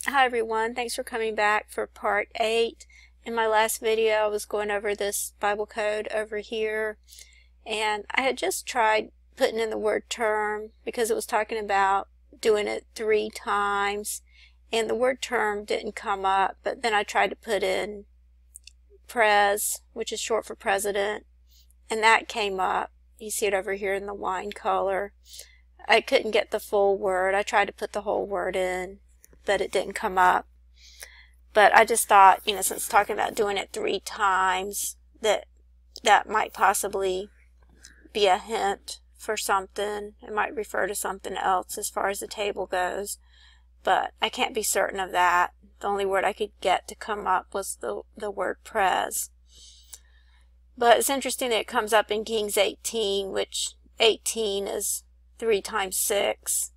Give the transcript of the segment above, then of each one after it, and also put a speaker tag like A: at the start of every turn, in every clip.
A: Hi everyone, thanks for coming back for part 8. In my last video I was going over this Bible code over here, and I had just tried putting in the word term because it was talking about doing it 3 times, and the word term didn't come up, but then I tried to put in pres, which is short for president, and that came up. You see it over here in the wine color. I couldn't get the full word. I tried to put the whole word in, but it didn't come up. But I just thought, since it's talking about doing it 3 times, that might possibly be a hint for something. It might refer to something else as far as the table goes, but I can't be certain of that. The only word I could get to come up was the word pres. But it's interesting that it comes up in Kings 18, which 18 is 3 times 6.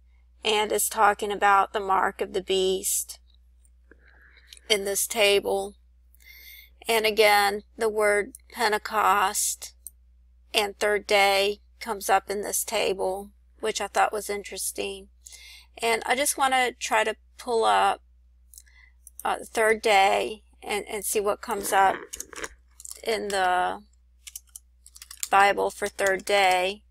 A: And it's talking about the mark of the beast in this table. And again, the word Pentecost and third day comes up in this table, which I thought was interesting. And I just want to try to pull up the third day and see what comes up in the Bible for third day.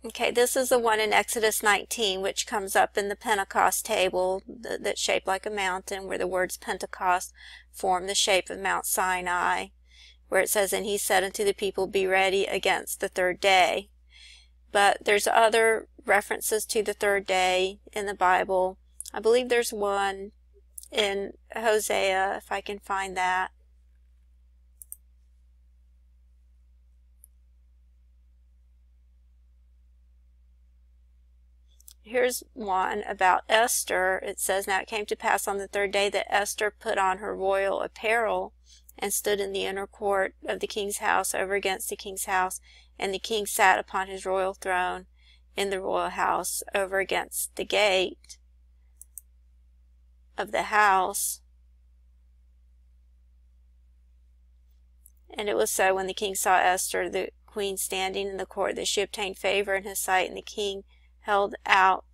A: Okay, this is the one in Exodus 19, which comes up in the Pentecost table that's shaped like a mountain, where the words Pentecost form the shape of Mount Sinai, where it says, "And he said unto the people, Be ready against the third day." But there's other references to the third day in the Bible. I believe there's one in Hosea, if I can find that. Here's one about Esther. It says, "Now it came to pass on the third day that Esther put on her royal apparel and stood in the inner court of the king's house over against the king's house. And the king sat upon his royal throne in the royal house over against the gate of the house. And it was so, when the king saw Esther, the queen, standing in the court, that she obtained favor in his sight. And the king held out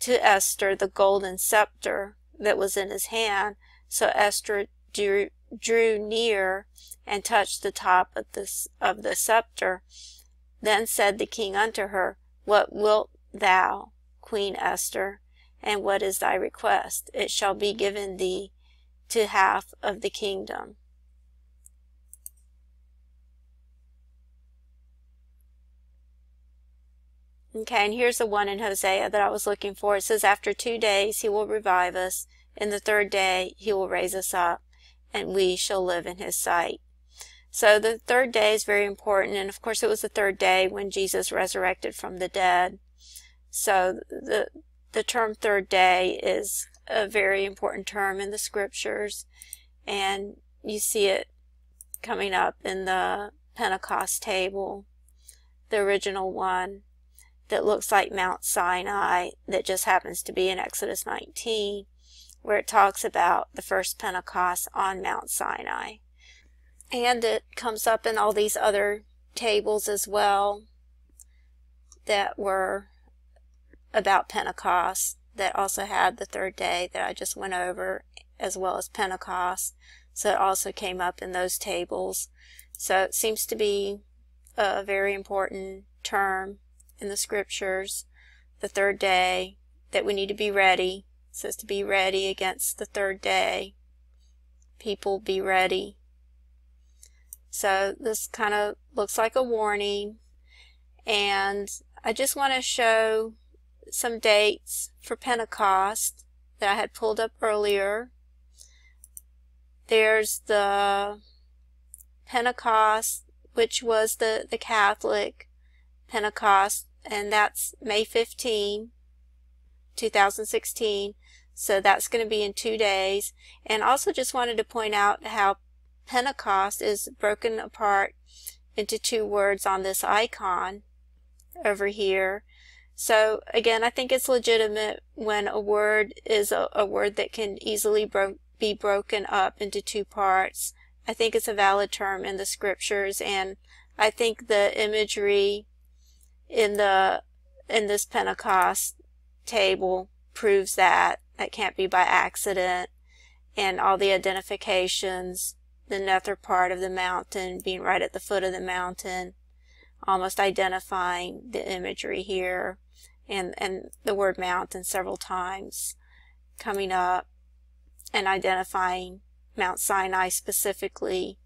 A: to Esther the golden scepter that was in his hand. So Esther drew near and touched the top of the scepter. Then said the king unto her, What wilt thou, Queen Esther? And what is thy request? It shall be given thee to half of the kingdom." Okay, and here's the one in Hosea that I was looking for. It says, "After 2 days he will revive us, and the third day he will raise us up, and we shall live in his sight." So the third day is very important, and of course it was the third day when Jesus resurrected from the dead. So the term third day is a very important term in the scriptures, and you see it coming up in the Pentecost table, the original one that looks like Mount Sinai, that just happens to be in Exodus 19, where it talks about the first Pentecost on Mount Sinai. And it comes up in all these other tables as well that were about Pentecost, that also had the third day that I just went over, as well as Pentecost. So it also came up in those tables. So it seems to be a very important term in the scriptures, the third day, that we need to be ready. It says to be ready against the third day. People, be ready. So this kind of looks like a warning, and I just want to show some dates for Pentecost that I had pulled up earlier. There's the Pentecost, which was the Catholic Pentecost, and that's May 15, 2016. So that's going to be in 2 days. And also just wanted to point out how Pentecost is broken apart into 2 words on this icon over here. So again, I think it's legitimate when a word is a word that can easily be broken up into 2 parts. I think it's a valid term in the scriptures, and I think the imagery in this Pentecost table proves that. That can't be by accident. And all the identifications, the nether part of the mountain being right at the foot of the mountain, almost identifying the imagery here, and the word mountain several times coming up, and identifying Mount Sinai specifically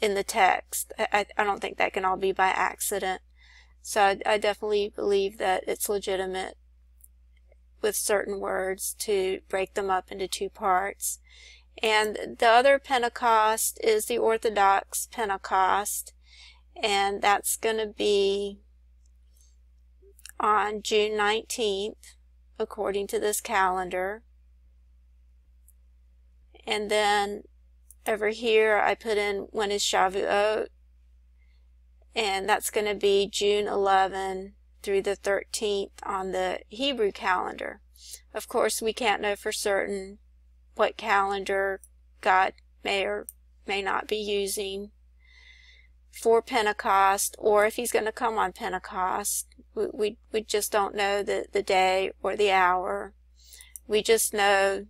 A: in the text. I don't think that can all be by accident. So I definitely believe that it's legitimate with certain words to break them up into two parts. And the other Pentecost is the Orthodox Pentecost, and that's going to be on June 19th, according to this calendar. And then over here I put in when is Shavuot, and that's going to be June 11 through the 13th on the Hebrew calendar. Of course, we can't know for certain what calendar God may or may not be using for Pentecost, or if he's going to come on Pentecost. We just don't know the day or the hour. We just know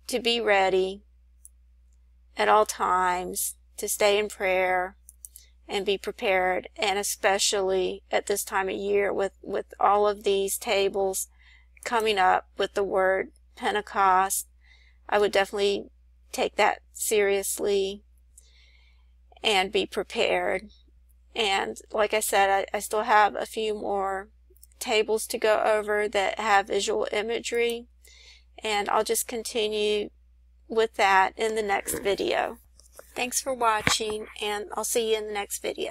A: to be ready at all times, to stay in prayer and be prepared, and especially at this time of year with all of these tables coming up with the word Pentecost. I would definitely take that seriously and be prepared. And like I said, I still have a few more tables to go over that have visual imagery, and I'll just continue with that in the next video. Thanks for watching, and I'll see you in the next video.